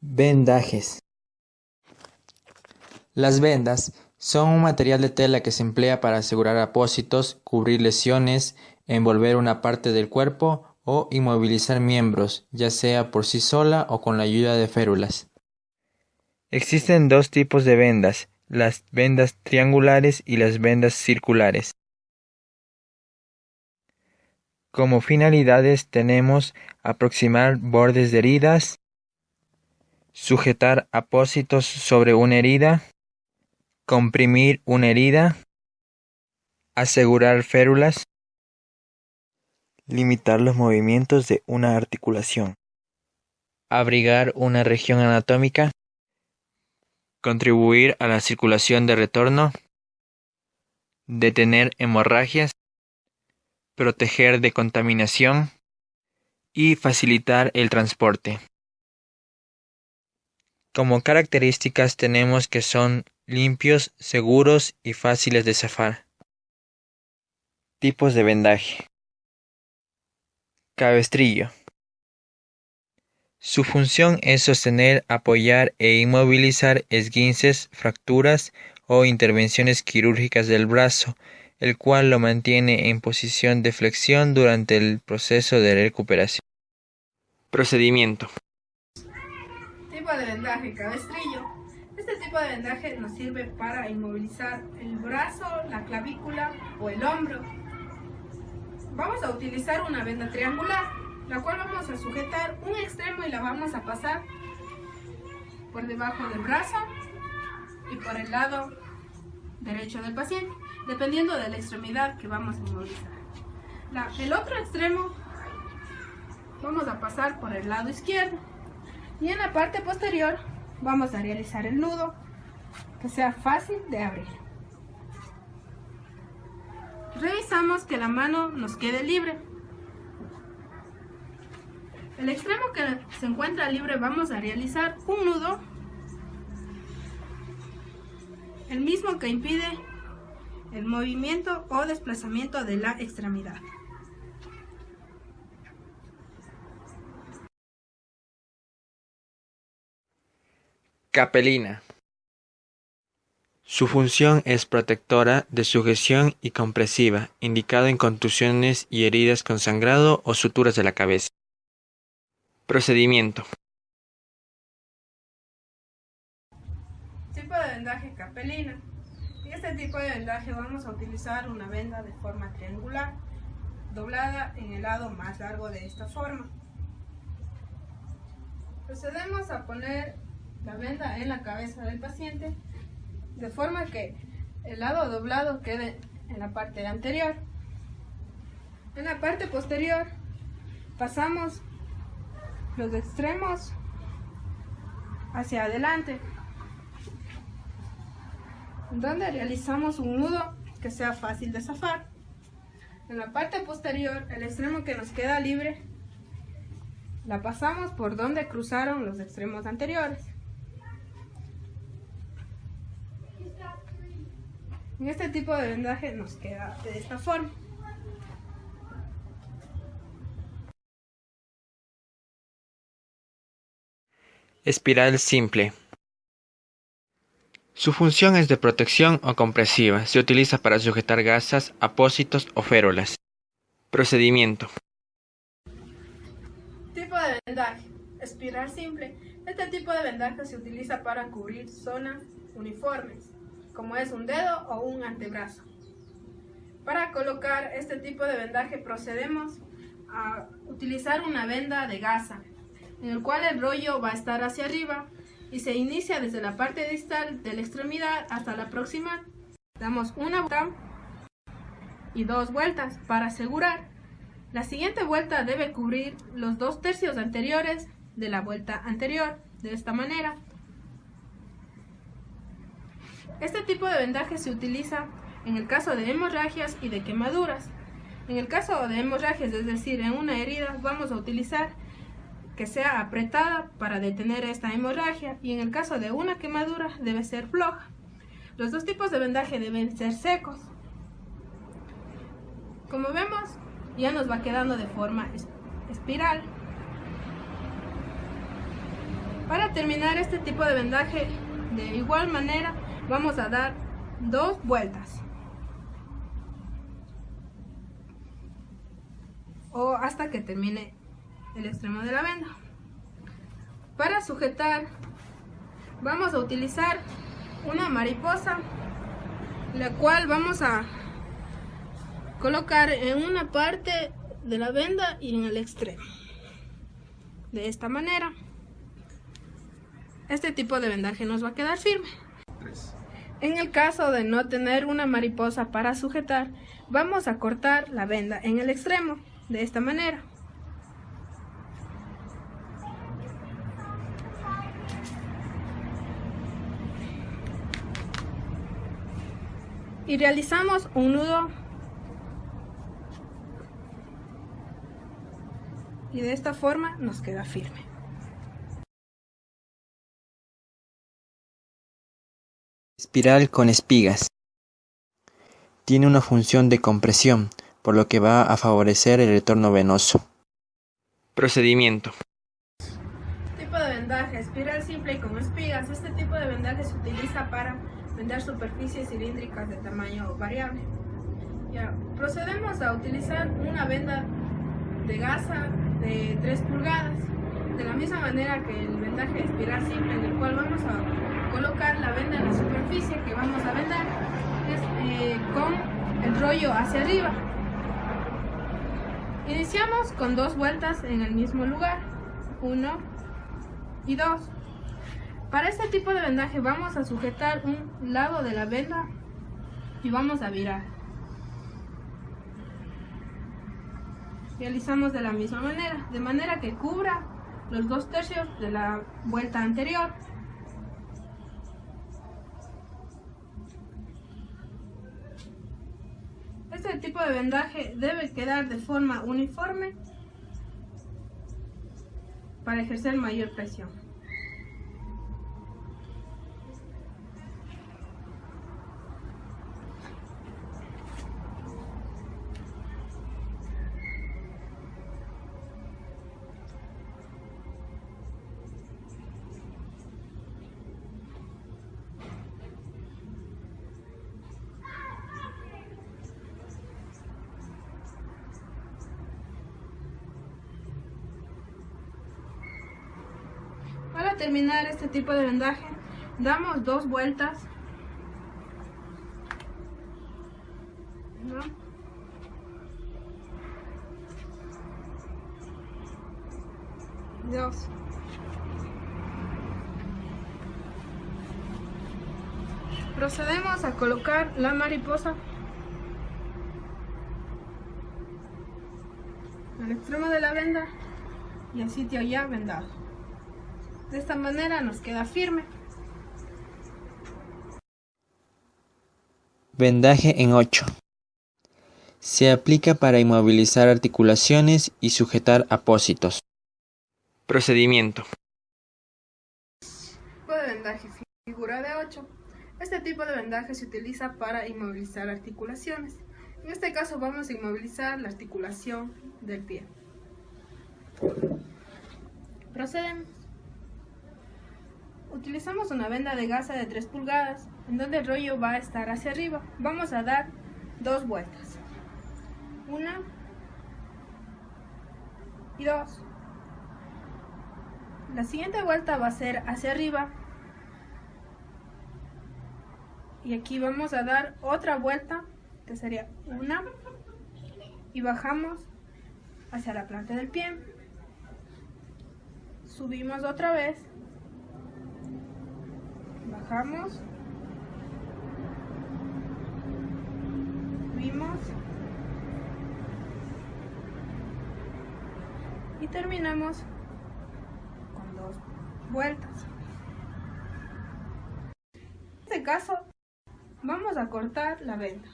Vendajes. Las vendas son un material de tela que se emplea para asegurar apósitos, cubrir lesiones, envolver una parte del cuerpo o inmovilizar miembros, ya sea por sí sola o con la ayuda de férulas. Existen dos tipos de vendas, las vendas triangulares y las vendas circulares. Como finalidades tenemos aproximar bordes de heridas, sujetar apósitos sobre una herida, comprimir una herida, asegurar férulas, limitar los movimientos de una articulación, abrigar una región anatómica, contribuir a la circulación de retorno, detener hemorragias, proteger de contaminación y facilitar el transporte. Como características tenemos que son limpios, seguros y fáciles de zafar. Tipos de vendaje. Cabestrillo. Su función es sostener, apoyar e inmovilizar esguinces, fracturas o intervenciones quirúrgicas del brazo, el cual lo mantiene en posición de flexión durante el proceso de recuperación. Procedimiento. Tipo de vendaje, cabestrillo. Este tipo de vendaje nos sirve para inmovilizar el brazo, la clavícula o el hombro. Vamos a utilizar una venda triangular, la cual vamos a sujetar un extremo y la vamos a pasar por debajo del brazo y por el lado derecho del paciente, dependiendo de la extremidad que vamos a inmovilizar. El otro extremo vamos a pasar por el lado izquierdo y en la parte posterior vamos a realizar el nudo que sea fácil de abrir. Revisamos que la mano nos quede libre. El extremo que se encuentra libre vamos a realizar un nudo, el mismo que impide el movimiento o desplazamiento de la extremidad. Capelina. Su función es protectora, de sujeción y compresiva, indicado en contusiones y heridas con sangrado o suturas de la cabeza. Procedimiento. Tipo de vendaje capelina. En este tipo de vendaje vamos a utilizar una venda de forma triangular, doblada en el lado más largo de esta forma. Procedemos a poner la venda en la cabeza del paciente, de forma que el lado doblado quede en la parte anterior. En la parte posterior pasamos los extremos hacia adelante, donde realizamos un nudo que sea fácil de zafar. En la parte posterior, el extremo que nos queda libre, la pasamos por donde cruzaron los extremos anteriores. En este tipo de vendaje nos queda de esta forma. Espiral simple. Su función es de protección o compresiva. Se utiliza para sujetar gasas, apósitos o férulas. Procedimiento. Tipo de vendaje. Espiral simple. Este tipo de vendaje se utiliza para cubrir zonas uniformes, como es un dedo o un antebrazo. Para colocar este tipo de vendaje procedemos a utilizar una venda de gasa, en el cual el rollo va a estar hacia arriba y se inicia desde la parte distal de la extremidad hasta la proximal. Damos una vuelta y dos vueltas para asegurar. La siguiente vuelta debe cubrir los 2/3 anteriores de la vuelta anterior, de esta manera. Este tipo de vendaje se utiliza en el caso de hemorragias y de quemaduras. En el caso de hemorragias, es decir, en una herida, vamos a utilizar que sea apretada para detener esta hemorragia, y en el caso de una quemadura debe ser floja. Los dos tipos de vendaje deben ser secos. Como vemos, ya nos va quedando de forma espiral. Para terminar este tipo de vendaje, de igual manera vamos a dar 2 vueltas o hasta que termine el extremo de la venda. Para sujetar vamos a utilizar una mariposa, la cual vamos a colocar en una parte de la venda y en el extremo. De esta manera, este tipo de vendaje nos va a quedar firme. En el caso de no tener una mariposa para sujetar, vamos a cortar la venda en el extremo, de esta manera. Y realizamos un nudo. Y de esta forma nos queda firme. Espiral con espigas. Tiene una función de compresión, por lo que va a favorecer el retorno venoso. Procedimiento. Tipo de vendaje, espiral simple y con espigas. Este tipo de vendaje se utiliza para vendar superficies cilíndricas de tamaño variable. Ya, procedemos a utilizar una venda de gasa de 3 pulgadas, de la misma manera que el vendaje espiral simple, en el cual vamos a colocar la venda en la superficie que vamos a vendar con el rollo hacia arriba. Iniciamos con 2 vueltas en el mismo lugar, 1 y 2. Para este tipo de vendaje vamos a sujetar un lado de la venda y vamos a virar. Realizamos de la misma manera, de manera que cubra los 2/3 de la vuelta anterior. Este tipo de vendaje debe quedar de forma uniforme para ejercer mayor presión. Para terminar este tipo de vendaje, damos 2 vueltas. 1, 2. Procedemos a colocar la mariposa al extremo de la venda y al sitio ya vendado. De esta manera nos queda firme. Vendaje en 8. Se aplica para inmovilizar articulaciones y sujetar apósitos. Procedimiento. Tipo de vendaje, figura de 8. Este tipo de vendaje se utiliza para inmovilizar articulaciones. En este caso vamos a inmovilizar la articulación del pie. Procedemos. Utilizamos una venda de gasa de 3 pulgadas, en donde el rollo va a estar hacia arriba. Vamos a dar 2 vueltas. 1 y 2. La siguiente vuelta va a ser hacia arriba. Y aquí vamos a dar otra vuelta, que sería 1. Y bajamos hacia la planta del pie. Subimos otra vez. Bajamos, subimos y terminamos con 2 vueltas. En este caso vamos a cortar la venda.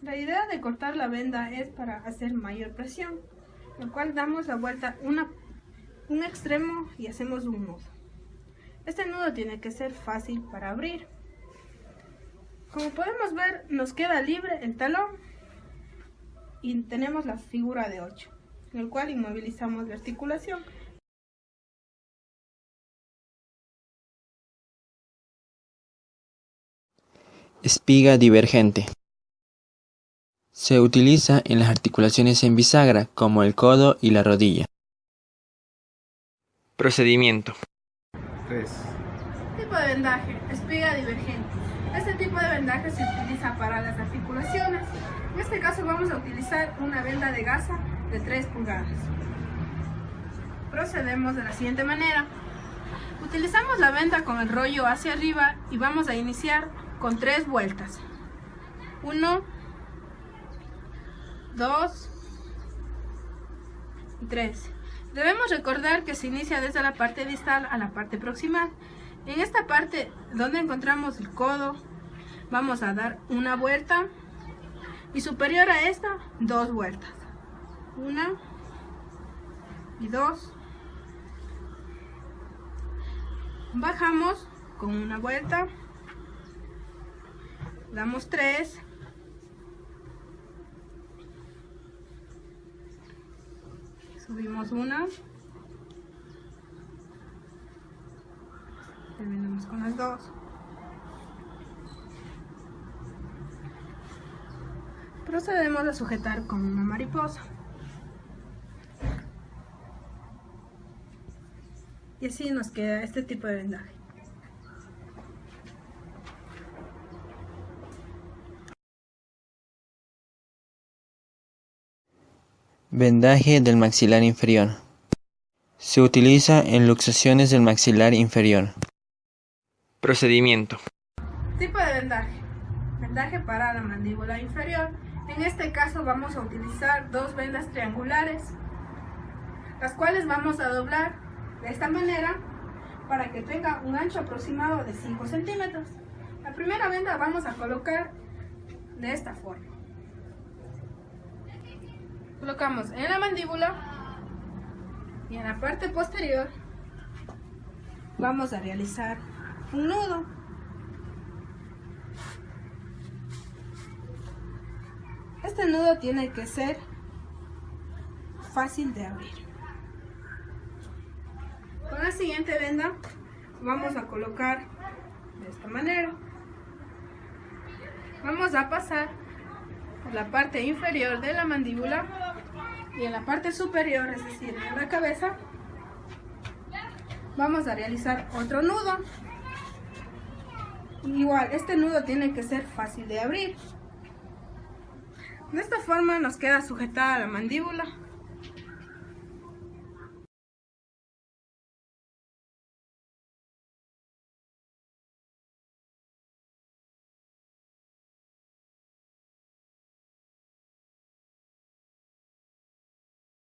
La idea de cortar la venda es para hacer mayor presión, lo cual damos la vuelta un extremo y hacemos un nudo. Este nudo tiene que ser fácil para abrir. Como podemos ver, nos queda libre el talón y tenemos la figura de 8, en el cual inmovilizamos la articulación. Espiga divergente. Se utiliza en las articulaciones en bisagra, como el codo y la rodilla. Procedimiento. 3. Tipo de vendaje, espiga divergente. Este tipo de vendaje se utiliza para las articulaciones. En este caso vamos a utilizar una venda de gasa de 3 pulgadas. Procedemos de la siguiente manera. Utilizamos la venda con el rollo hacia arriba y vamos a iniciar con 3 vueltas. 1, 2 y 3. Debemos recordar que se inicia desde la parte distal a la parte proximal. En esta parte donde encontramos el codo, vamos a dar una vuelta y superior a esta, 2 vueltas. 1 y 2. Bajamos con una vuelta, damos 3, subimos 1, terminamos con las 2, procedemos a sujetar con una mariposa y así nos queda este tipo de vendaje. Vendaje del maxilar inferior. Se utiliza en luxaciones del maxilar inferior. Procedimiento. Tipo de vendaje. Vendaje para la mandíbula inferior. En este caso vamos a utilizar 2 vendas triangulares, las cuales vamos a doblar de esta manera para que tenga un ancho aproximado de 5 centímetros. La primera venda vamos a colocar de esta forma. Colocamos en la mandíbula y en la parte posterior vamos a realizar un nudo. Este nudo tiene que ser fácil de abrir. Con la siguiente venda vamos a colocar de esta manera. Vamos a pasar por la parte inferior de la mandíbula y en la parte superior, es decir, en la cabeza, vamos a realizar otro nudo. Igual, este nudo tiene que ser fácil de abrir. De esta forma nos queda sujetada la mandíbula